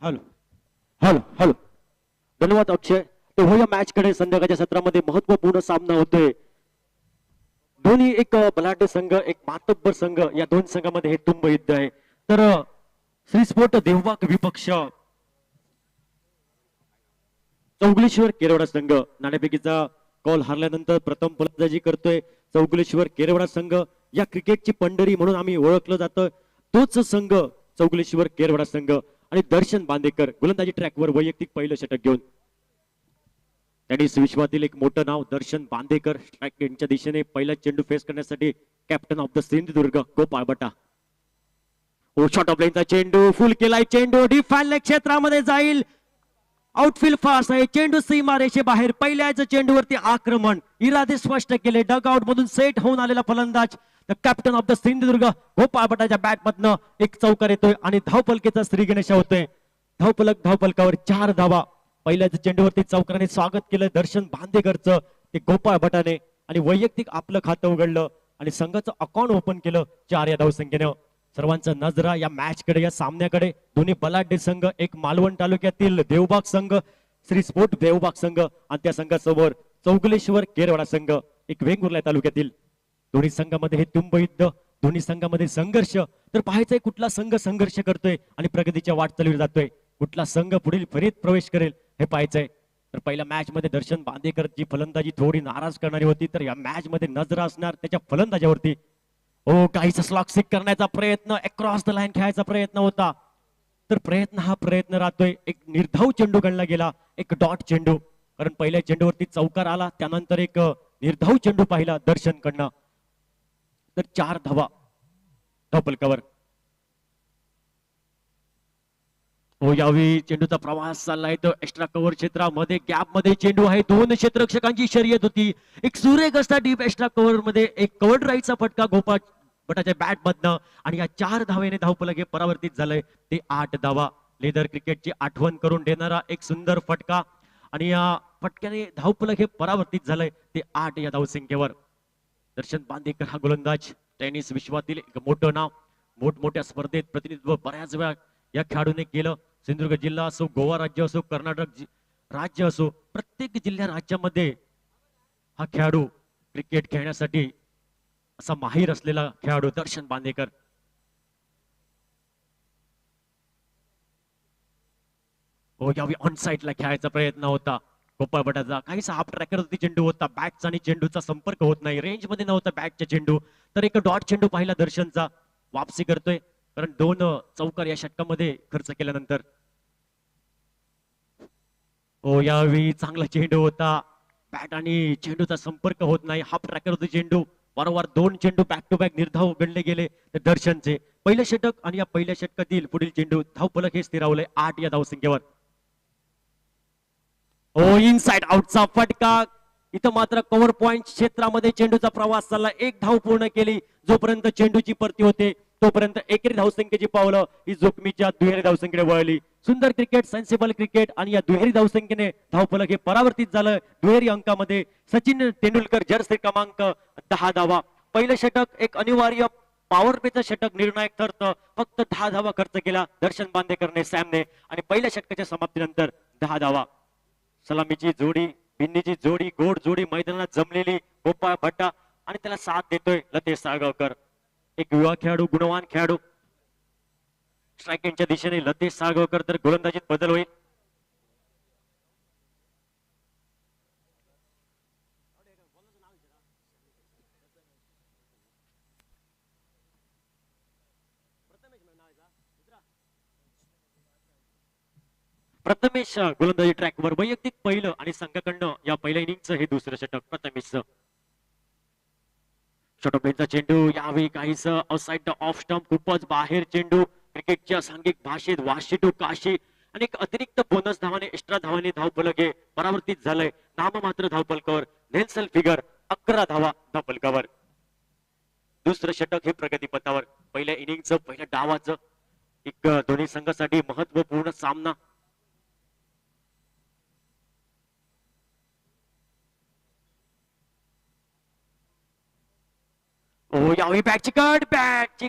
Hello hello hello. धन्यवाद अक्षय. तेव्हा या मॅच कडे संध्याकाळच्या सत्रामध्ये महत्वपूर्ण सामना होतोय. दोन्ही एक बलाढ्य संघ, एक मातब्बर संघ, या दोन संघामध्ये हे तुंब युद्ध आहे. तर श्री स्पोर्ट देवबाग विपक्ष चौगुलेश्वर केरवडा संघ नाणेफेकीचा कॉल हारल्यानंतर प्रथम फलंदाजी करतोय. चौगुलेश्वर केरवडा संघ या क्रिकेटची पंढरी म्हणून आम्ही ओळखलं जातं. तोच संघ चौगुलेश्वर केरवडा संघ आणि दर्शन बांदेकर गोलंदाजी ट्रॅकवर वैयक्तिक पहिलं षटक घेऊन. टेनिस विश्वातील एक मोठं नाव दर्शन बांदेकर स्ट्राईकच्या दिशेने पहिला चेंडू फेस करण्यासाठी captain of the Sindhudurg Gopal बटा. ओ शॉट ऑफ लाईनचा चेंडू फुल केलाय. चेंडू डिफाईन क्षेत्रामध्ये जाईल. आउटफील्ड फास्ट आहे. चेंडू सीमा रेषे बाहेर. पहिल्याच चेंडूवरती आक्रमण इरादे स्पष्ट केले. डग आउट मधून सेट होऊन आलेला फलंदाज captain of the Sindhudurg Gopal बटाच्या बॅट मधनं एक चौकार येतोय आणि धावपलकेचा श्री गणेश होतोय. धावपलकावर 4 धावा. पहिल्याच चेंडूवरती चौकाराने स्वागत केलं दर्शन बांदेकरचं ते गोपाळ बटाने आणि वैयक्तिक आपलं खातं उघडलं आणि संघाचं अकाउंट ओपन केलं 4 या धावसंख्येनं. सर्वांचा नजरा या मॅच कडे, या सामन्याकडे. दोन्ही बलाढ्य संघ, एक मालवण तालुक्यातील देवबाग संघ श्री स्पोर्ट देवबाग संघ आणि त्या संघासमोर चौगुलेश्वर केरवडा संघ एक वेंगुर्ला तालुक्यातील. दोन्ही संघामध्ये हे तुंब युद्ध, दोन्ही संघामध्ये संघर्ष. तर पाहायचंय कुठला संघ संघर्ष करतोय आणि प्रगतीच्या वाटचालीवर जातोय, कुठला संघ पुढील फेरीत प्रवेश करेल हे पाहायचंय. तर पहिल्या मॅच मध्ये दर्शन बांदेकरची फलंदाजी थोडी नाराज करणारी होती, तर या मॅच मध्ये नजर असणार त्याच्या फलंदाजावरती. हो, काहीच स्लॉक सिक करण्याचा प्रयत्न, अक्रॉस द लाईन खेळायचा प्रयत्न होता. तर प्रयत्न राहतोय. एक निर्धाव चेंडू गणला गेला, एक डॉट चेंडू. कारण पहिल्या चेंडूवरती चौकार आला, त्यानंतर एक निर्धाव चेंडू पाहिला दर्शन कडनं. तर 4 धावा धावपलकावर. हो, यावेळी चेंडूचा प्रवास चाललाय तो एक्स्ट्रा कव्हर क्षेत्रामध्ये. गॅप मध्ये चेंडू आहे. 2 क्षेत्ररक्षकांची शर्यत होती. एक सुरेख असता डीप एक्स्ट्रा कव्हर मध्ये एक कव्हर ड्राईव्हचा फटका गोपाळ बटाच्या बॅट मधनं आणि या 4 धावेने धावफलक हे परावर्तित झालंय. ते 8 धावा. लेदर क्रिकेटची आठवण करून देणारा एक सुंदर फटका आणि या फटक्याने धावफलक हे परावर्तित झालंय. ते 8 या धावसंख्येवर. दर्शन बांदेकर हा गोलंदाज टेनिस विश्वातील एक मोठं नाव. मोठमोठ्या स्पर्धेत प्रतिनिधित्व बऱ्याच वेळा या खेळाडूने केलं. सिंधुदुर्ग जिल्हा असो, गोवा राज्य असो, कर्नाटक राज्य असो, प्रत्येक जिल्हा राज्यामध्ये हा खेळाडू क्रिकेट खेळण्यासाठी असा माहीर असलेला खेळाडू दर्शन बांदेकर. हो, यावेळी ऑन साइडला खेळायचा प्रयत्न होता गोपाळ बटाचा. काहीसा हाफ ट्रॅकर होती चेंडू होता. बॅटचा आणि चेंडूचा संपर्क होत नाही, रेंज मध्ये नव्हता बॅटचा चेंडू. तर एक डॉट चेंडू पाहिला दर्शनचा. वापसी करतोय कारण 2 चौकार या षटकामध्ये खर्च केल्यानंतर. हो, यावेळी चांगला चेंडू होता. बॅट आणि चेंडूचा संपर्क होत नाही. हाफ ट्रॅकर होती चेंडू. वारंवार 2 चेंडू बॅक टू बॅक निर्धाव गणले गेले तर दर्शनचे. पहिलं षटक आणि या पहिल्या षटकातील पुढील चेंडू धावफलक हे स्थिरावलंय 8 या धावसंख्येवर. हो, इनसाइड आउटचा फटका. इथं मात्र कव्हर पॉइंट क्षेत्रामध्ये चेंडूचा प्रवास चालला. 1 धाव पूर्ण केली. जोपर्यंत चेंडूची परती होते तोपर्यंत एकेरी धावसंख्येची पावलं ही जोखमीच्या दुहेरी धावसंख्येकडे वळली. सुंदर क्रिकेट, सेन्सिबल क्रिकेट आणि या दुहेरी धावसंख्येने धावफलक हे परावर्तित झालं. दुहेरी अंकामध्ये सचिन तेंडुलकर जर्सी क्रमांक 10 धावा. पहिलं षटक एक अनिवार्य पॉवर प्लेचं षटक निर्णायक ठरतं. फक्त 10 धावा खर्च केला दर्शन बांदेकरने, सॅमने आणि पहिल्या षटकाच्या समाप्तीनंतर 10 धावा. सलामीची जोडी, बिन्नीची जोडी, गोड जोडी मैदानात जमलेली. गोपाळ भट्टा आणि त्याला साथ देतोय लतेश साळगावकर. एक युवा खेळाडू, गुणवान खेळाडू. स्ट्रायकिंगच्या दिशेने लतेश साळगावकर. तर गोलंदाजीत बदल होईल. प्रथमेश गोलंदाजी ट्रॅकवर वैयक्तिक पहिलं आणि संघाकडनं या पहिल्या इनिंगचं हे दुसरं षटक प्रथमेशचं. शॉटॉपलेनचा चेंडू यावेळी काहीच ऑफसाइड ऑफ स्टंप, खूपच बाहेर चेंडू. क्रिकेटच्या सांघिक भाषेत वाशी टू काशी आणि एक अतिरिक्त बोनस धावाने, एक्स्ट्रा धावाने धावफलक हे परावर्तित झालंय नाममात्र धावफलकावर. नेल्सन फिगर 11 धावा धावफलकावर. दुसरं षटक हे प्रगतीपथावर. पहिल्या इनिंगचं, पहिल्या डावाचं एक दोन्ही संघासाठी महत्वपूर्ण सामना. हो, यावेळी बॅटची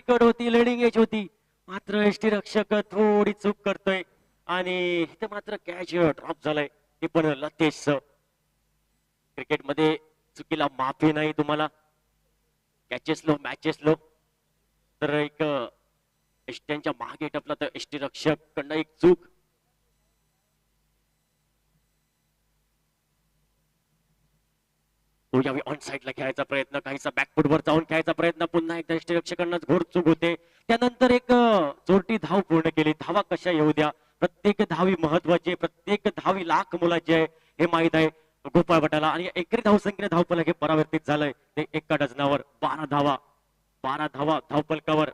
कड होती, लिडिंग एज होती. मात्र यष्टी रक्षक थोडी चूक करतोय. आणि इथे मात्र कॅच ड्रॉप झालाय ते पण लतेश. क्रिकेटमध्ये चुकीला माफी नाही तुम्हाला. Catches low matches low. तर एक एसटीच्या मागे टपला तर एसटी रक्षक कडनं एक चूक. तो यावेळी ऑन साईडला खेळायचा प्रयत्न, काहीसा बॅकफुट वर जाऊन खेळायचा प्रयत्न, पुन्हा एकदा एसटी रक्षकांना घोर चूक होते. त्यानंतर एक चोरटी धाव पूर्ण केली. धावा कशा येऊ द्या, प्रत्येक धावी महत्वाची, प्रत्येक धावी लाख मोलाची आहे हे माहित आहे गोपाळ भटाला. आणि एकरी धावसंख्येने धावफलक हे परावर्तित झालंय ते एका डझनावर 12 धावा. 12 धावा धावफलकावर.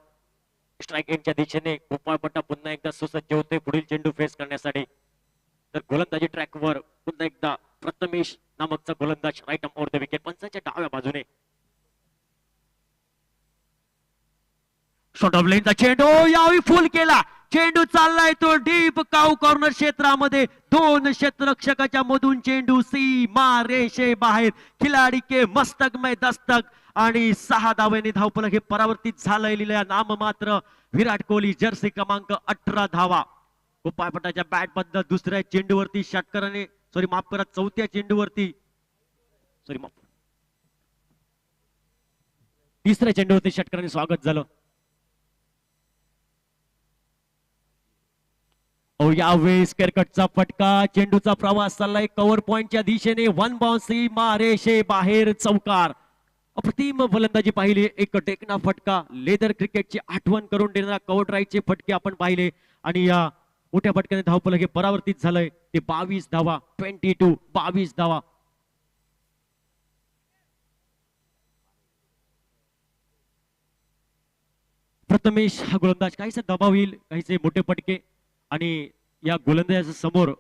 स्ट्राईक एंडच्या दिशेने गोपाळ भट्टा पुन्हा एकदा सुसज्ज होते पुढील चेंडू फेस करण्यासाठी. तर गोलंदाजी ट्रॅकवर पुन्हा एकदा प्रथमेश नामकचा गोलंदाज राईट ऑफ द विकेट. पंचाच्या डाव्या बाजूने शॉर्ट ऑफ लेनचा चेंडू यावेळी फुल केला. चेंडू चाललाय तो डीप काऊ कॉर्नर क्षेत्रामध्ये. दोन क्षेत्ररक्षकाच्या मधून चेंडू सीमा रेषे बाहेर. खिलाडी के मस्तक में दस्तक. आणि 6 धावेने धावफलक हे परावर्तित झालंय. लिहिलं नाम मात्र विराट कोहली, जर्सी क्रमांक 18 धावा. गोपाळ भट्टाच्या बॅट बद्दल दुसऱ्या चेंडूवरती षटकाराने सॉरी माफ करा चौथ्या चेंडूवरती सॉरी माफ तिसऱ्या चेंडूवरती षटकाराने स्वागत झालं. यावेळेस केरकटचा फटका. चेंडूचा प्रवास चाललाय कव्हर पॉइंटच्या दिशेने. 1 बाउन्स मारेशे बाहेर चौकार. अप्रतिम फलंदाजी पाहिली. एक टेकना फटका. लेदर क्रिकेटची आठवण करून देणारा कव्हर ड्राईव्हचे फटके आपण पाहिले. आणि या मोठ्या फटक्याने धावफलक हे परावर्तित झालंय ते 22 धावा. 22 धावा. प्रथमेश हा गोलंदाज काहीसा दबाव येईल, काहीसे मोठे फटके. आणि या गोलंदाजाच्या समोर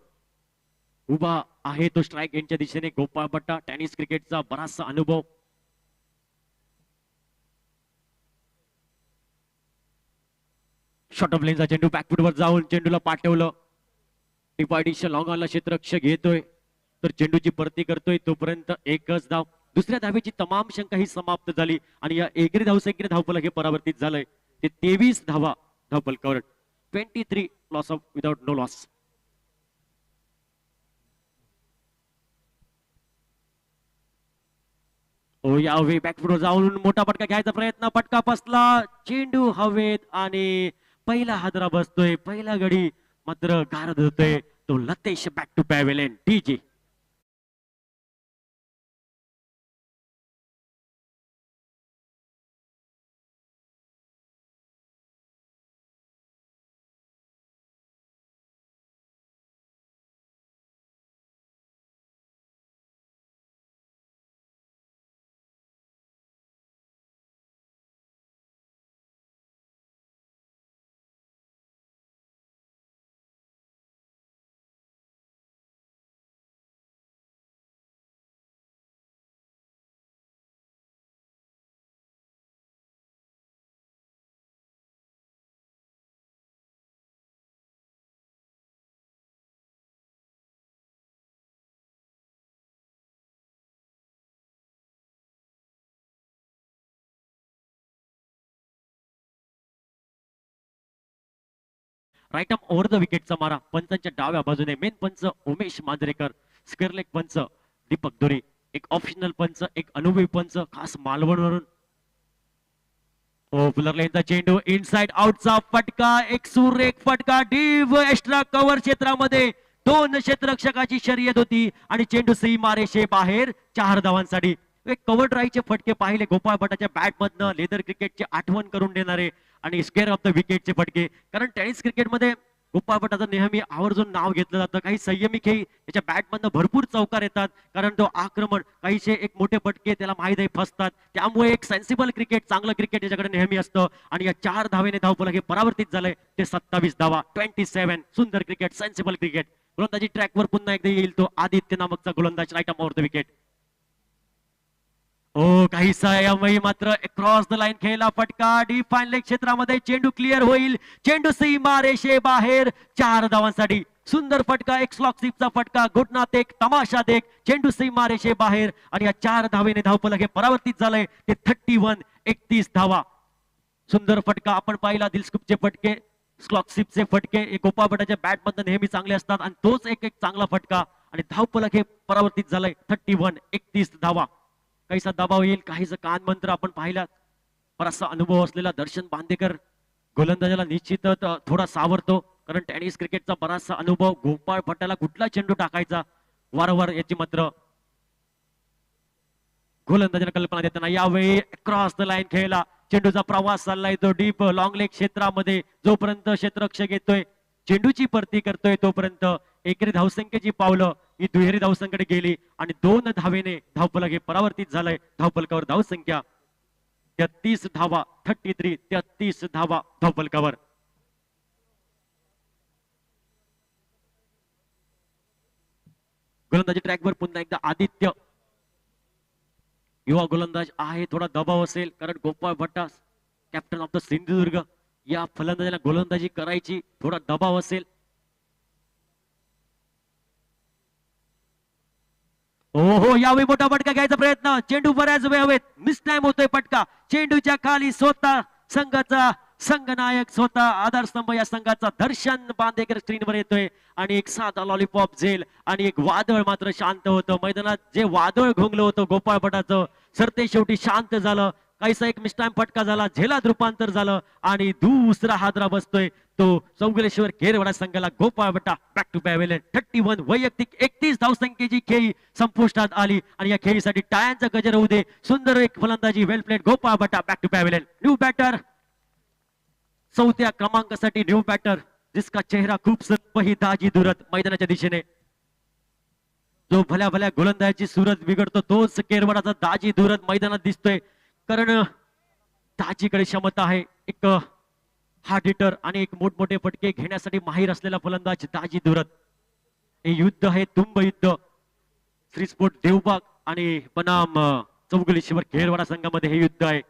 उभा आहे तो स्ट्राईक एंडच्या दिशेने गोपाळ भट्टा. टेनिस क्रिकेटचा बराचसा अनुभव. शॉर्ट ऑफ लेनचा चेंडू बॅकफुटवर जाऊन चेंडूला पाठवलं. डिपायडिशन लॉंग ऑनला क्षेत्ररक्षक घेतोय तर चेंडूची परती करतोय. तोपर्यंत एकच धाव. दुसऱ्या धावेची तमाम शंका ही समाप्त झाली. आणि या एकरी धावसंख्येने धावफलक हे परावर्तित झालंय ते 23 धावा धावफलकावर. 23 loss of without no loss. यावेळी बॅकफुटवर जाऊन मोठा फटका घ्यायचा प्रयत्न. फटका बसला. चेंडू हवेत आणि पहिला हादरा बसतोय. पहिला गडी मात्र गारद होतोय तो Latesh. Back to pavilion. DJ right off over the विकेटचा मारा. पंचांच्या डाव्या बाजूने मेन पंच उमेश मांजरेकर. स्क्वेअर लेग पंच दीपक दोरे. एक ऑप्शनल पंच, एक अनुभवी पंच खास मालवणवरून. ओपनर लेनचा चेंडू इनसाइड आउटचा फटका. एक सुरेख फटका डीप एक्स्ट्रा कव्हर क्षेत्रामध्ये. दोन क्षेत्ररक्षकाची शर्यत होती आणि चेंडू सीमा रेषे बाहेर. 4 धावांसाठी. एक कव्हर ड्राईव्हचे फटके पाहिले गोपाळ भट्टाच्या बॅट मधनं. लेदर क्रिकेटची आठवण करून देणारे आणि स्क्वेअर ऑफ द विकेटचे फटके. कारण टेनिस क्रिकेटमध्ये गोपाळ भट्टाचं नेहमी आवर्जून नाव घेतलं जातं. काही संयमी खेळी त्याच्या बॅटमधनं भरपूर चौकार येतात. कारण तो आक्रमण काहीशे एक मोठे फटके त्याला माहीत आहे फसतात. त्यामुळे एक सेन्सिबल क्रिकेट, चांगलं क्रिकेट त्याच्याकडे नेहमी असतं. आणि या 4 धावेने धावफलक हे परावर्तित झालंय ते 27 धावा. 27. सुंदर क्रिकेट, सेन्सिबल क्रिकेट. गोलंदाजी ट्रॅकवर पुन्हा एकदा येईल तो आदित्य नामकचा गोलंदाज राईट ऑफ द विकेट. काही यामुळे मात्र क्रॉस द लाईन खेळला फटका. डीप फाईन लेग क्षेत्रामध्ये चेंडू क्लिअर होईल. चेंडू सीमा रेषे बाहेर. 4 धावांसाठी. सुंदर फटका. एक स्लॉक स्लिपचा फटका. घुटनात एक तमाशा देख. चेंडू सीमा रेषे बाहेर. आणि या 4 धावेने धावफलक हे परावर्तित झालंय ते 31. 31 धावा. सुंदर फटका आपण पाहिला. दिलस्कुपचे फटके स्क्लॉकशिपचे फटके गोपाळ भटाच्या बॅट मधून नेहमी चांगले असतात आणि तोच एक एक चांगला फटका आणि धावफलक हे परावर्तित झालंय 31 धावा. काहीसा दबाव येईल, काहीसा कान मंत्र आपण पाहिला. बराचसा अनुभव असलेला दर्शन बांदेकर गोलंदाजाला निश्चितच थोडा सावरतो, कारण टेनिस क्रिकेटचा बराचसा अनुभव. गोपाळ भटाला कुठला चेंडू टाकायचा वारंवार याची मात्र गोलंदाजाला कल्पना देताना यावेळी क्रॉस द लाईन खेळला. चेंडूचा प्रवास चाललाय तो डीप लॉंग लेग क्षेत्रामध्ये. जोपर्यंत क्षेत्ररक्षक येतोय, चेंडूची परती करतोय, तोपर्यंत एकेरी धावसंख्येची पावलं ही दुहेरी धावसंख्येकडे गेली आणि 2 धावेने धावफलक हे परावर्तित झालंय. धावफलकावर धावसंख्या 33 धावा, 33 धावा धावफलकावर. गोलंदाजी ट्रॅकवर पुन्हा एकदा आदित्य, युवा गोलंदाज आहे. थोडा दबाव असेल कारण गोपाळ भट्टा कॅप्टन ऑफ द सिंधुदुर्ग, या फलंदाजाला गोलंदाजी करायची, थोडा दबाव असेल. हो यावेळी मोठा फटका घ्यायचा प्रयत्न, चेंडू बऱ्याच वेळ हवेत, मिस टाइम होतोय फटका. चेंडूच्या खाली स्वतः संघाचा संघनायक, स्वतः आधारस्तंभ या संघाचा दर्शन बांदेकर स्क्रीनवर येतोय आणि एक साधा लॉलीपॉप झेल आणि एक वादळ मात्र शांत होतं. मैदानात जे वादळ घोंगलं होतं गोपाळ भटाचं, सर ते शेवटी शांत झालं. काहीसा एक मिस टाइम फटका झाला, झेलात रूपांतर झालं आणि दुसरा हादरा बसतोय तो चौगुलेश्वर केरवडा संघाला. Gopal Bhatta back to pavilion. 31 वैयक्तिक 31 धावसंख्येची खेळी संपुष्टात आली आणि या खेळीसाठी टाळ्यांचा गजर होऊ दे. सुंदर एक फलंदाजी, वेल played Gopal Bhatta. Back to pavilion. New batter, 4थ्या क्रमांकासाठी न्यू बॅटर, जिसका चेहरा खूप ही दाजी दुरत मैदानाच्या दिशेने. जो भल्या भल्या गोलंदाजाची सूरत बिघडतो तोच केरवडाचा दाजी दुरत मैदानात दिसतोय, कारण दाजीकडे क्षमता आहे. एक हार्ड हिटर आणि एक मोठमोठे फटके घेण्यासाठी माहीर असलेला फलंदाज दाजी दुरत. हे युद्ध आहे तुंब युद्ध. श्री स्पोर्ट देवबाग आणि बनाम चौगुलेश्वर केरवडा संघामध्ये हे युद्ध आहे.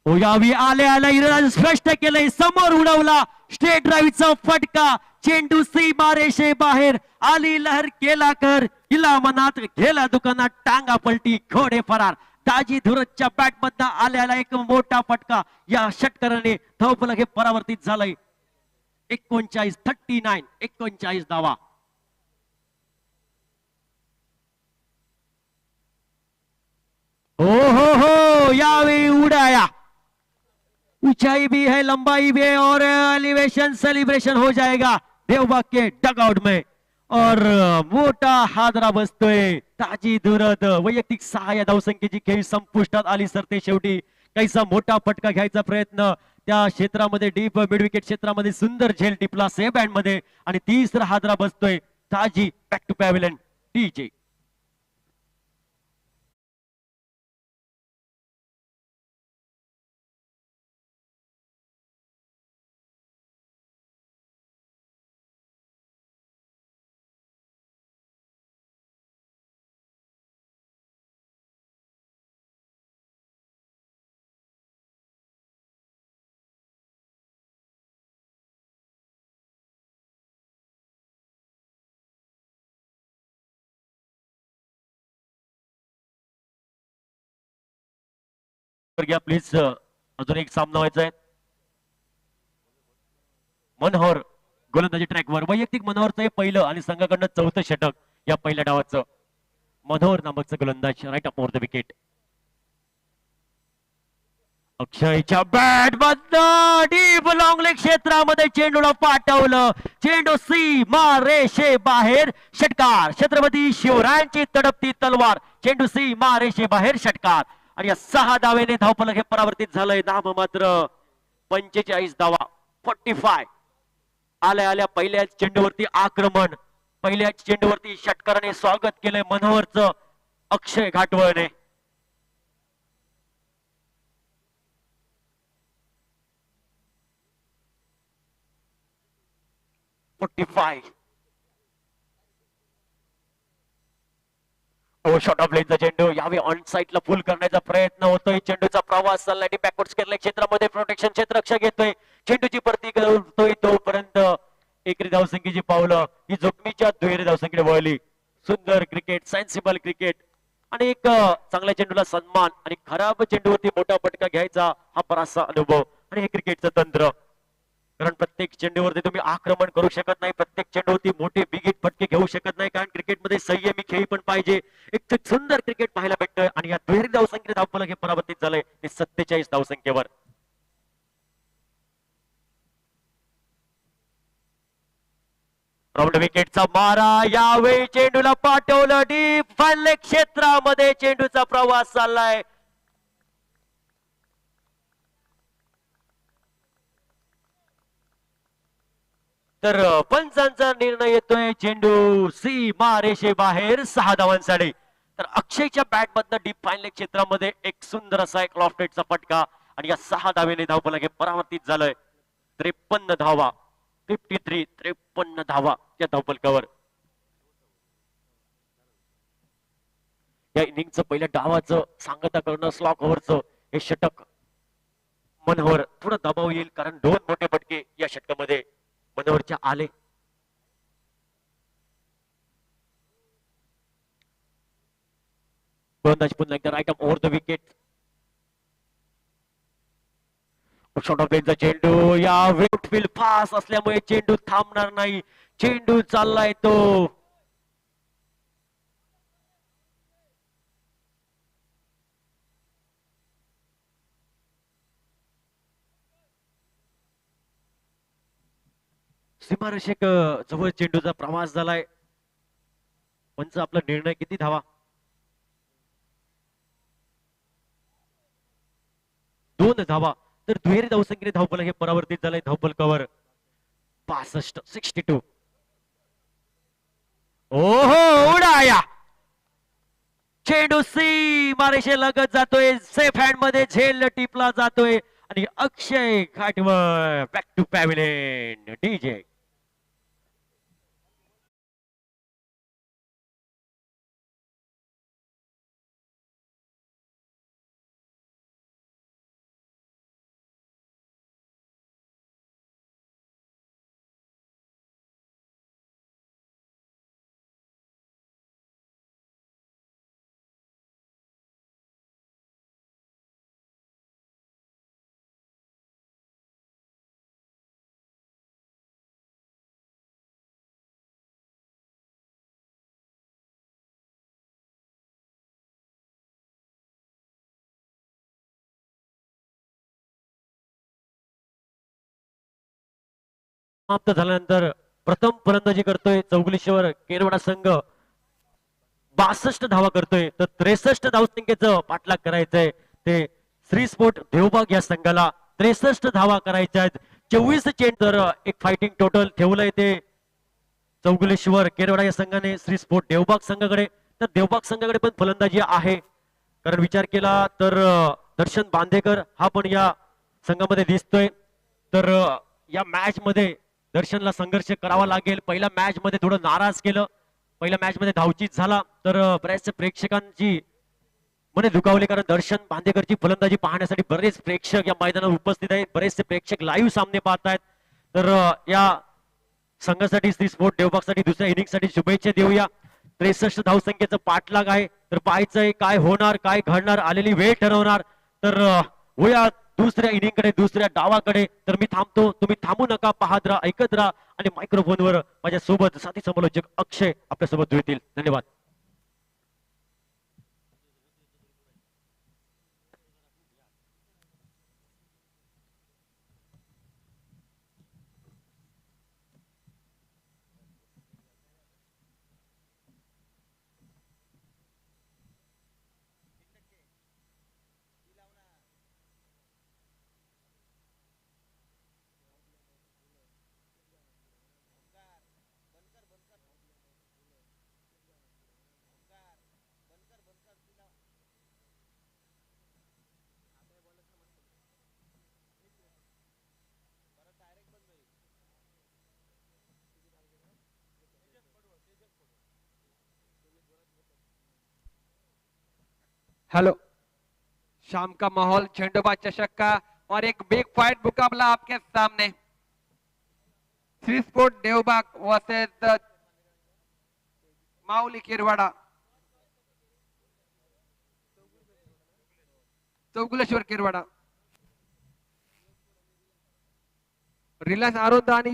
यावी आले आला इराज स्पष्ट केलंय, समोर उडवला स्ट्रेट ड्राईव्हचा फटका. चेंडू सीमा रेषे बाहेर आली लहर केला कर, हिला मनात गेला दुकानात, टांगा पलटी घोडे फरार. दाजी धुरतच्या बॅट मधनं आल्याला एक मोठा फटका. या षटकाराने धावफलक हे परावर्तित झालंय. 39 धावा. हो यावेळी उडाया, ऊंचाई भी है, लंबाई भी है और एलिवेशन सेलिब्रेशन हो जाएगा देवबाग के डगआउट में. और मोठा हादरा बसतोय. ताजी दुरत वैयक्तिक 6 या धावसंख्येची खेळी संपुष्टात आली. सर ते शेवटी काहीसा मोठा फटका घ्यायचा प्रयत्न त्या क्षेत्रामध्ये, डीप मिड विकेट क्षेत्रामध्ये सुंदर झेल टिपला सेफ बँड मध्ये आणि तिसरा हादरा बसतोय. ताजी बॅक टू पॅव्हेलियन टीजे. घ्या प्लीज, अजून एक सामना व्हायचा आहे. मनोहर गोलंदाजी ट्रॅकवर. वैयक्तिक मनोहरचं हे पहिलं आणि संघाकडनं 4थं षटक या पहिल्या डावाचं. मनोहर नामकचं गोलंदाज right up over the wicket. अक्षयच्या बॅट मधनं डीप लॉंग लेग क्षेत्रामध्ये चेंडूला पाठवलं. चेंडू सीमा रेषे बाहेर, षटकार. छत्रपती शिवरायांची तडपती तलवार. चेंडू सीमा रेषे बाहेर, षटकार. आणि या 6 धावेने धावफलक हे परावर्तित झालंय. धाव मात्र 45 धावा. 45. आल्या आल्या पहिल्याच चेंडूवरती आक्रमण, पहिल्याच चेंडूवरती षटकाराने स्वागत केलंय मनोहरचं अक्षय घाटवळने. शॉर्ट ऑफ लेनचा चेंडू यावे ऑन साईडला फुल करण्याचा प्रयत्न होतोय. चेंडूचा प्रवास चाललाय बॅकवर्ड केरला क्षेत्रामध्ये. प्रोटेक्शन क्षेत्ररक्षक घेतोय, चेंडूची परती करतोय तोपर्यंत एकरी धावसंख्येची पावलं ही जोखमीच्या दुहेरी धावसंख्येकडे वळली. सुंदर क्रिकेट, सेन्सिबल क्रिकेट आणि एक चांगल्या चेंडूला सन्मान आणि खराब चेंडूवरती मोठा फटका घ्यायचा हा बराचसा अनुभव आणि हे क्रिकेटचं तंत्र. कारण प्रत्येक चेंडूवरती तुम्ही आक्रमण करू शकत नाही, प्रत्येक चेंडूवरती मोठे बिगीट फटके घेऊ शकत नाही, कारण क्रिकेटमध्ये संयमी खेळी पण पाहिजे. एक सुंदर क्रिकेट पाहायला भेटतंय आणि या दुहेरी धावसंख्येने धावफलक हे परावर्तित झालंय ते 47 धावसंख्येवर. राऊंड विकेटचा मारा, यावेळी चेंडूला पाठवलं डीप फाईनल क्षेत्रामध्ये चेंडूचा प्रवास चाललाय. तर पंचांचा निर्णय येतोय, चेंडू सीमा रेषे बाहेर 6 धावांसाठी. तर अक्षयच्या बॅट मधनं डीप फाईनल क्षेत्रामध्ये एक सुंदर असा एक लॉफ्टेडचा फटका आणि या 6 धावेने धावफलक हे परावर्तित झालंय. 53 धावा, 53 धावा या धावफलकावर. या इनिंगचं पहिल्या डावाचं सांगता करणं, स्लॉक ओव्हरचं हे षटक मनोहर थोडं दबाव येईल, कारण 2 मोठे फटके या षटकामध्ये मनोहरच्या आले. गोलंदाज पुन्हा एकदा right over the wicket. Short of रेंजचा चेंडू, या फील्ड फास्ट असल्यामुळे चेंडू थांबणार नाही, चेंडू चाललाय तो. सीमारेषेक जवळ चेंडूचा प्रवास झालाय. पंच आपला निर्णय किती धावा? 2 धावा. तर दुहेरी धावसंख्येने धावफलक हे परावर्तित झालंय धावफलकावर. 62. ओहो, उडाया चेंडू सीमारेषे लगत जातोय, सेफ हँड मध्ये झेल टिपला जातोय आणि अक्षय खाटवर बॅक टू पॅव्हिलियन. डीजे समाप्त झाल्यानंतर प्रथम फलंदाजी करतोय चौगुलेश्वर केरवडा संघ. 62 धावा करतोय, तर 63 धावसंख्येचं पाठलाग करायचंय ते श्री स्पोर्ट देवबाग या संघाला. 63 धावा करायच्या आहेत. 24 चेंड, तर एक फायटिंग टोटल ठेवलंय ते चौगुलेश्वर केरवडा या संघाने श्री स्पोर्ट देवबाग संघाकडे. तर देवबाग संघाकडे पण फलंदाजी आहे, कारण विचार केला तर दर्शन बांदेकर हा पण या संघामध्ये दिसतोय. तर या मॅच मध्ये दर्शनला संघर्ष करावा लागेल. पहिल्या मॅच मध्ये थोडं नाराज केलं, पहिल्या मॅच मध्ये धावचीत झाला, तर बऱ्याचशा प्रेक्षकांची मने दुखावले, कारण दर्शन बांदेकरची फलंदाजी पाहण्यासाठी बरेच प्रेक्षक या मैदानावर उपस्थित आहेत, बरेचसे प्रेक्षक लाईव्ह सामने पाहतायत. तर या संघासाठी श्री स्पोर्ट देवबागसाठी दुसऱ्या इनिंग साठी शुभेच्छा देऊया. 63 धावसंख्येचं पाठलाग आहे, तर पाहायचंय काय होणार, काय घडणार, आलेली वेळ ठरवणार. तर वया दुसऱ्या इनिंगकडे, दुसऱ्या डावाकडे. तर मी थांबतो, तुम्ही थांबू नका, पाहत राहा, ऐकत राहा आणि मायक्रोफोनवर माझ्या सोबत साथी समालोचक अक्षय आपल्या सोबत जुळतील. धन्यवाद. हेलो, शाम का माहौल, झंडोबा चषक का और एक बिग फाइट मुकाबला आपके सामने। श्री स्पोर्ट देवबाग वर्सेस माऊली केरवाडा, चौगुलेश्वर केरवाडा. रिलायन्स आरोंद आणि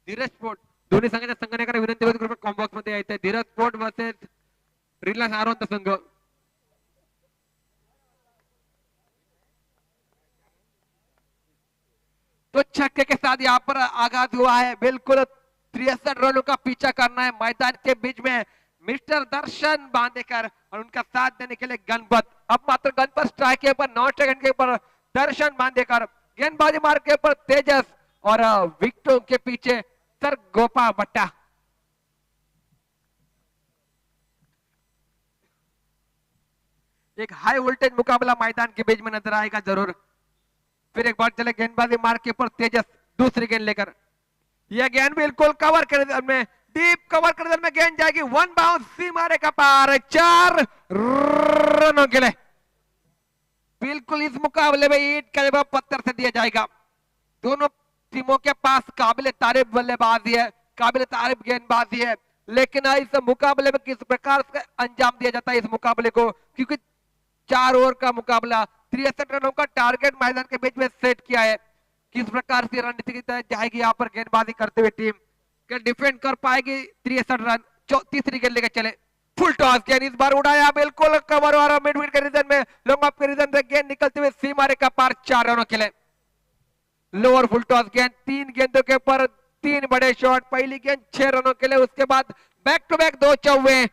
धीरज स्पोर्ट दोन्ही संघाच्या संघटनेकडे विनंती होती कृपया कॉम्बॉक्स मध्ये यायचंय. धीरज स्पोर्ट वर्सेस रिलायन्स आरोंद संघ. तो छक्के के साथ यहाँ पर आगाज हुआ है. बिल्कुल 63 रनों का पीछा करना है मैदान के बीच में मिस्टर दर्शन बांदेकर और उनका साथ देने के लिए गणपत. अब मात्र गणपत स्ट्राइक के ऊपर, नॉन स्ट्राइक के ऊपर दर्शन बांदेकर, गेंदबाजी मार्ग के ऊपर तेजस और विकेटों के पीछे सर गोपा भट्टा. एक हाई वोल्टेज मुकाबला मैदान के बीच में नजर आएगा जरूर. फिर एक बार चले गेंदबाजी मार्ग के ऊपर तेजस दूसरी गेंद लेकर. यह गेंद बिल्कुल कवर कर में, डीप कवर कर में गेंद जाएगी. वन बाउंस सीमारे का पार, 4 रनों के लिए. बिल्कुल इस मुकाबले में ईंट का जवाब पत्थर से दिया जाएगा. दोनों टीमों के पास काबिल तारीफ बल्लेबाजी है, काबिल तारीफ गेंदबाजी है, लेकिन इस मुकाबले में किस प्रकार से अंजाम दिया जाता है इस मुकाबले को, क्योंकि 4 ओवर का मुकाबला 63 रनों का टारगेट मैदान के बीच में सेट किया है. किस प्रकार से रणनीति की तरह जाएगी यहाँ पर गेंदबाजी करते हुए टीम, क्या डिफेंड कर पाएगी 63 रन. तीसरी गेंद लेकर चले. फुल टॉस गेंद इस बार उड़ाया, बिल्कुल कवर और मिड विकेट के रीजन में, लॉन्ग ऑफ के रीजन में गेंद निकलते हुए सीमा रेखा पार, 4 रनों के लिए. लोअर फुल टॉस गेंद, 3 गेंदों के ऊपर 3 बड़े शॉट. पहली गेंद 6 रनों के लिए, उसके बाद बैक टू बैक 2 चौवे.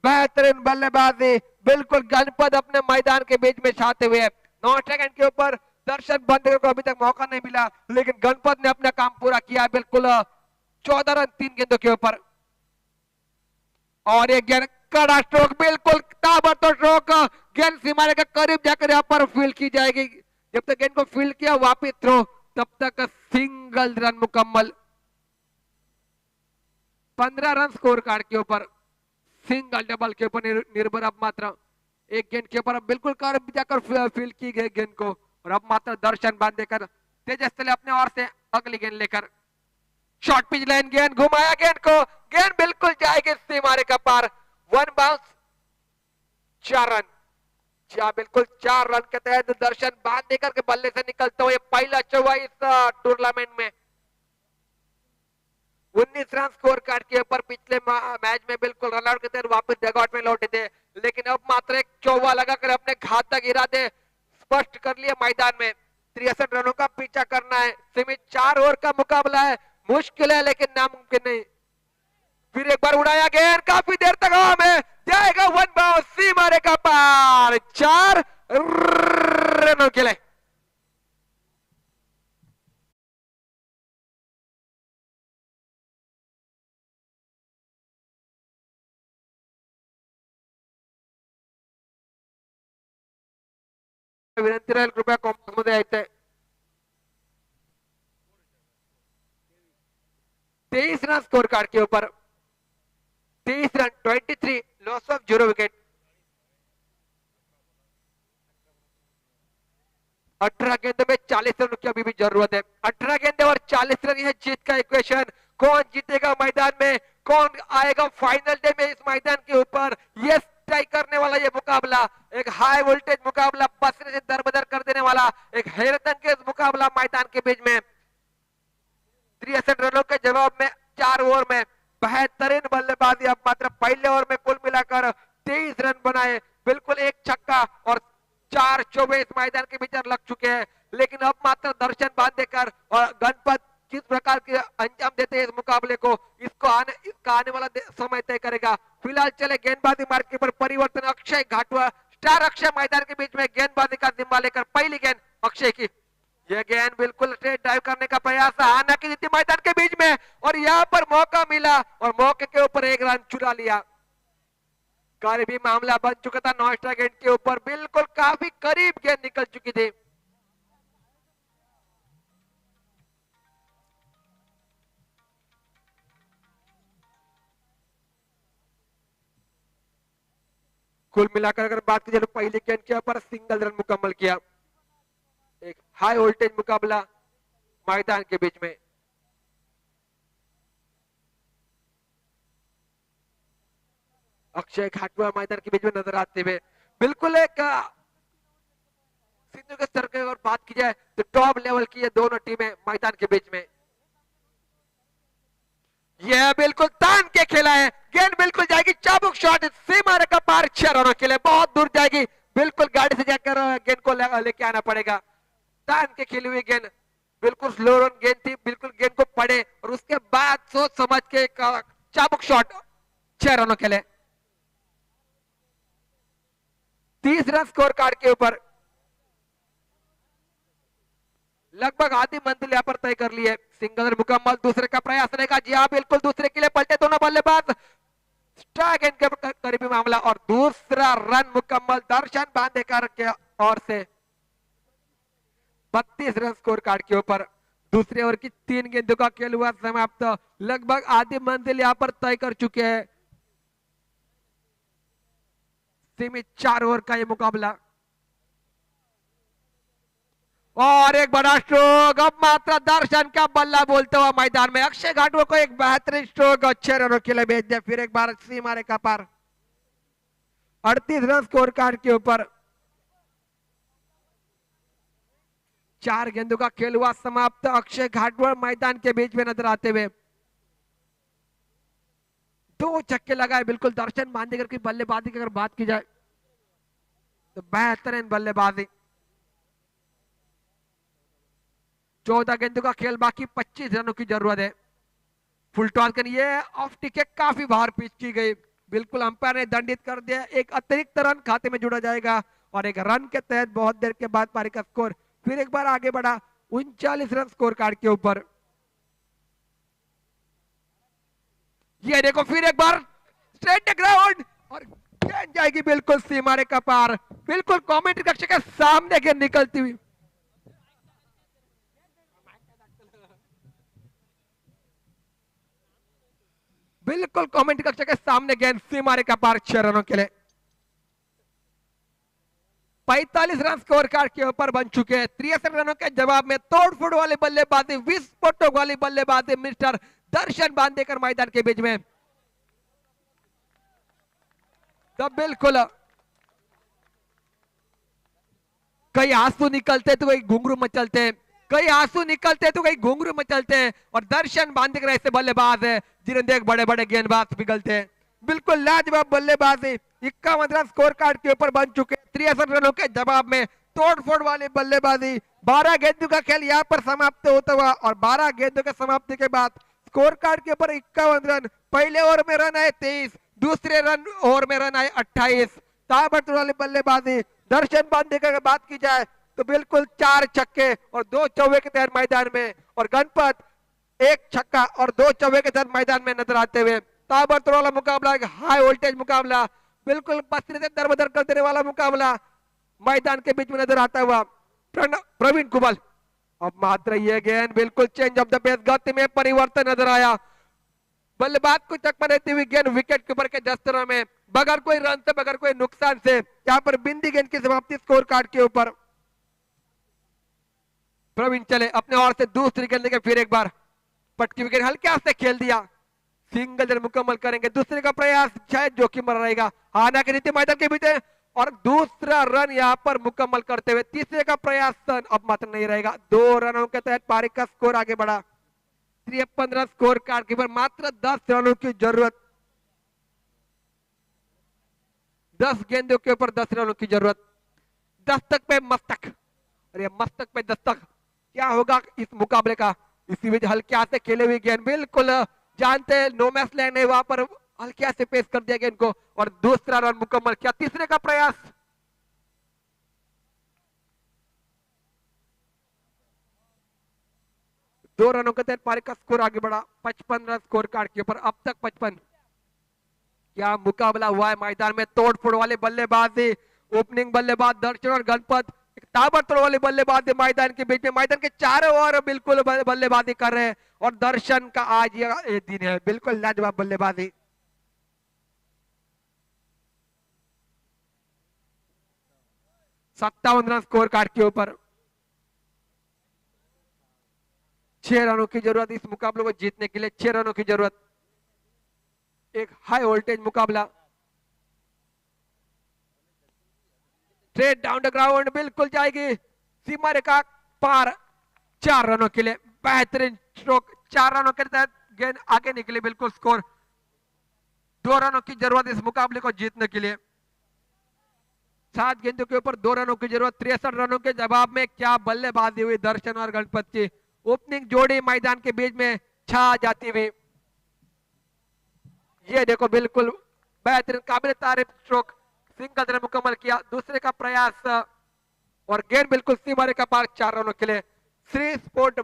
बेहतरीन बल्लेबाजी बिल्कुल गणपत अपने मैदान के बीच में छाते हुए. नॉन स्ट्राइक के ऊपर दर्शन बंदेकर को अभी तक मौका नहीं मिला, लेकिन गणपत ने अपना काम पूरा किया. बिल्कुल 14 रन 3 गेंदों के ऊपर. और एक गेंद कड़ा स्ट्रोक, बिल्कुल ताबड़तोड़ स्ट्रोक. गेंद सीमा के करीब जाकर यहाँ पर फील्ड की जाएगी. जब तक गेंद को फील्ड किया वापिस थ्रो, तब तक सिंगल रन मुकम्मल. 15 रन स्कोर कार्ड के ऊपर, सिंगल डबल के ऊपर निर्भर. अब मात्र एक गेंद के ऊपर बिल्कुल करीब जाकर फील्ड की गई गेंद को, और अब मात्र दर्शन बांधेकर तेजस चले अपने ओर से अगली गेंद लेकर. शॉर्ट पिच लाइन गेंद, घुमाया गेंद को, गेंद बिल्कुल जाएगी सीमा रेखा पार. 1 बाउंस, 4 रन. बिल्कुल 4 रन के तहत दर्शन बांधेकर के बल्ले से निकलते हुए पहला चौवा इस टूर्नामेंट में. 19 रन स्कोर कार्ड के ऊपर पिछले मैच में बिल्कुल रन आउट के तहत वापस डगआउट में लौटे थे, लेकिन अब मात्र एक चौवा लगाकर अपने घातक इरादे स्पष्ट कर लिए मैदान में. 63 रनों का पीछा करना है. सीमित 4 ओवर का मुकाबला है, मुश्किल है लेकिन नामुमकिन नहीं. फिर एक बार उड़ाया गेंद, काफी देर तक हवा में जाएगा. 1 बाउंस सीमा रेखा पार, 4 रनों के लिए. विनंती राहील कृपया कॉम्प्लेक्स मध्ये यायचंय. 23 रन स्कोर कार्ड के ऊपर, 23 रन, 23 लॉस ऑफ 0 विकेट. 18 गेंदों में 40 रन की अभी भी जरूरत है. 18 गेंदे और 40 रन, यह जीत का इक्वेशन. कौन जीतेगा मैदान में, कौन आएगा फाइनल डे में इस मैदान के ऊपर, ये तय करने वाला ये मुकाबला. एक हाई वोल्टेज मुकाबला, पसरे से दरबदर कर देने वाला एक हैरतअंगेज मुकाबला मैदान के बीच में. 63 रनों के जवाब में 4 ओवर में बेहतरीन बल्लेबाजी. अब मात्र पहले ओवर में कुल मिलाकर 23 रन बनाए. बिल्कुल एक छक्का और 4 चौबे इस मैदान के भीतर लग चुके हैं, लेकिन अब मात्र दर्शन बांधेकर और गणपत किस प्रकार के अंजाम देते हैं इस मुकाबले को, इसका आने वाला समय तय करेगा. फिलहाल चले गेंदबाजी मार्ग के ऊपर परिवर्तन. अक्षय घाटुआ, स्टार अक्षय मैदान के बीच में गेंदबाजी का जिम्मा लेकर. पहली गेंद अक्षय की, यह गेंद बिल्कुल स्ट्रेट ड्राइव करने का प्रयास, हालांकि दी मैदान के बीच में, और यहाँ पर मौका मिला और मौके के ऊपर 1 रन चुरा लिया. करीबी मामला बन चुका था. नॉन स्ट्राइक गेंद के ऊपर बिल्कुल काफी करीब गेंद निकल चुकी थी. कुल मिलाकर अगर बात की जाए तो पहली गेंद के ऊपर सिंगल रन मुकम्मल किया. एक हाई वोल्टेज मुकाबला मैदान के बीच में। अक्षय घाटुआ मैदान के बीच में नजर आते हुए। बिल्कुल एक सिंधु के स्तर की अगर बात की जाए तो टॉप लेवल की ये दोनों टीमें मैदान के बीच में। यह बिल्कुल तान के खेला है, गेंद बिल्कुल जाएगी, चाबुक शॉट सीमा रेखा पार, 6 रनों के लिए बहुत दूर जाएगी, बिल्कुल गाड़ी से जाकर गेंद को लेके आना पड़ेगा। तान के खेली हुई गेंद, बिल्कुल स्लो रन गेंद थी, बिल्कुल गेंद को पड़े और उसके बाद सोच समझ के चाबुक शॉट, 6 रनों के लिए। 30 रन स्कोर कार्ड के ऊपर, लगभग आधी मंजिल यहाँ पर तय कर ली है। सिंगल मुकम्मल, दूसरे का प्रयास रहेगा। जी हाँ, बिल्कुल दूसरे के लिए पलटे दोनों बल्लेबाज, स्ट्राइक एंड के करीबी मामला और दूसरा रन मुकम्मल दर्शन बांदेकर के ओर से। 32 रन स्कोर कार्ड के ऊपर। दूसरे ओवर की 3 गेंदों का खेल हुआ समाप्त। लगभग आधी मंजिल यहाँ पर तय कर चुके हैं। सीमित 4 ओवर का ये मुकाबला और एक बड़ा स्ट्रोक। अब मात्र दर्शन का बल्ला बोलते हुए मैदान में अक्षय घाटुआ को एक बेहतरीन स्ट्रोक 6 रनों के लिए भेज दिया। फिर एक बार सीमा रेखा पार, 38 रन स्कोर कार्ड के ऊपर। 4 गेंदों का खेल हुआ समाप्त। अक्षय घाटुआ मैदान के बीच में नजर आते हुए। 2 छक्के लगाए बिल्कुल दर्शन बांदेकर की बल्लेबाजी की अगर बात की जाए तो बेहतरीन बल्लेबाजी। 14 गेंदों का खेल बाकी, 25 रनों की जरूरत है। फुल टॉस के लिए ऑफ टिकट काफी बाहर पिच की गई, बिल्कुल अंपायर ने दंडित कर दिया। एक अतिरिक्त रन खाते में जुड़ा जाएगा और एक रन के तहत बहुत देर के बाद पारी का स्कोर फिर एक बार आगे बढ़ा 39 रन स्कोर कार्ड के ऊपर। ये देखो फिर एक बार स्ट्रेट ग्राउंड और गेंद जाएगी बिल्कुल सीमा रेखा पार, बिल्कुल कमेंट्री कक्ष के सामने गेंद निकलती हुई। बिल्कुल कमेंट कक्ष के सामने गेंद सीमा रेखा पार, 6 रनों के लिए। 45 रन स्कोर कार्ड के ऊपर बन चुके हैं। 63 रनों के जवाब में तोड़फोड़ वाली बल्लेबाजी, विस्फोटक वाली बल्लेबाजी मिस्टर दर्शन बांदेकर मैदान के बीच में। तो बिल्कुल कई आंसू निकलते तो कई घुंघरू मचलते हैं, कई आंसू निकलते तो कई घुंघरू मचलते हैं और दर्शन बांदेकर ऐसे बल्लेबाज है जिन्हें देख बड़े बड़े गेंदबाज पिघलते हैं। बिल्कुल लाजवाब बल्लेबाजी। 51 रन स्कोर कार्ड के ऊपर बन चुके। 63 रनों के जवाब में तोड़फोड़ वाली बल्लेबाजी। 12 गेंदों का खेल यहाँ पर समाप्त होता हुआ और 12 गेंदों के समाप्ति के बाद स्कोर कार्ड के ऊपर 51 रन। पहले ओवर में रन आए 23, दूसरे ओवर में रन आए 28। ताबड़तोड़ वाली बल्लेबाजी। दर्शन बांदेकर की बात की जाए तो बिल्कुल 4 छक्के और 2 चौके के तहत मैदान में और गणपत 1 छक्का और 2 चौके के तहत मैदान में नजर आते हुए। ताबड़तोड़ वाला मुकाबला, एक हाई वोल्टेज मुकाबला, बिल्कुल पसीने से दरबदर कर देने वाला मुकाबला मैदान के बीच में नजर आता हुआ। प्रवीण कुबल, अब मात्र ये गेंद बिल्कुल चेंज ऑफ द पेस, गति में परिवर्तन नजर आया। बल्लेबाज को चकमा देती हुई गेंद विकेट के ऊपर के दस्तरों में, बगैर कोई रन से, बगैर कोई नुकसान से यहाँ पर बिंदी गेंद की समाप्ति स्कोर कार्ड के ऊपर। प्रवीण चले अपने ओर से दूसरी गेंद लेकर फिर एक बार पटकी विकेट हल्के हाथ से खेल दिया। सिंगल जन मुकम्मल करेंगे। दूसरे का प्रयास शायद जोखिम भरा रहेगा, आना की नीति मैदान के बीच और दूसरा रन यहाँ पर मुकम्मल करते हुए तीसरे का प्रयास अब मात्र नहीं रहेगा। 2 रनों के तहत पारी का स्कोर आगे बढ़ा। 53 रन स्कोर कार्ड के ऊपर, मात्र 10 रनों की जरूरत। 10 गेंदों के ऊपर 10 रनों की जरूरत। दस्तक पे मस्तक और ये मस्तक पे दस्तक, क्या होगा इस मुकाबले का। इसी बीच हल्के हाथ से खेले हुए गेंद, बिल्कुल जानते नो मैच लैंड है, वहां पर हल्के हाथ से पेश कर दिया गेंद को और दूसरा रन मुकम्मल किया। तीसरे का प्रयास, दो रनों के तहत पारी का स्कोर आगे बढ़ा। 55 रन स्कोर कार्ड के ऊपर, अब तक 55। क्या मुकाबला हुआ है मैदान में। तोड़फोड़ वाले बल्लेबाजी, ओपनिंग बल्लेबाज दर्शन और गणपत, ताबड़तोड़ वाली बल्लेबाजी मैदान के बीच में। मैदान के चारों ओर बिल्कुल बल्लेबाजी कर रहे हैं और दर्शन का आज ये दिन है, बिल्कुल लाजवाब बल्लेबाजी। सत्तावन रन स्कोर कार्ड के ऊपर। 6 रनों की जरूरत इस मुकाबले को जीतने के लिए, 6 रनों की जरूरत। एक हाई वोल्टेज मुकाबला, स्ट्रेट डाउन द ग्राउंड, बिल्कुल जाएगी सीमा रेखा पार। 4 रनों के लिए बेहतरीन स्ट्रोक, 4 रनों के तहत गेंद आगे निकली, बिल्कुल स्कोर 2 रनों की जरूरत इस मुकाबले को जीतने के लिए। 7 गेंदों के ऊपर 2 रनों की जरूरत। 63 रनों के जवाब में क्या बल्लेबाजी हुई दर्शन और गणपत की। ओपनिंग जोड़ी मैदान के बीच में छा जाती हुई। ये देखो बिल्कुल बेहतरीन काबिल तारीफ स्ट्रोक, सिंगल ने मुकम्मल किया। दूसरे का प्रयास और गेंद बिल्कुल सीमा रेखा पार, 4 रनों के लिए। श्री स्पोर्ट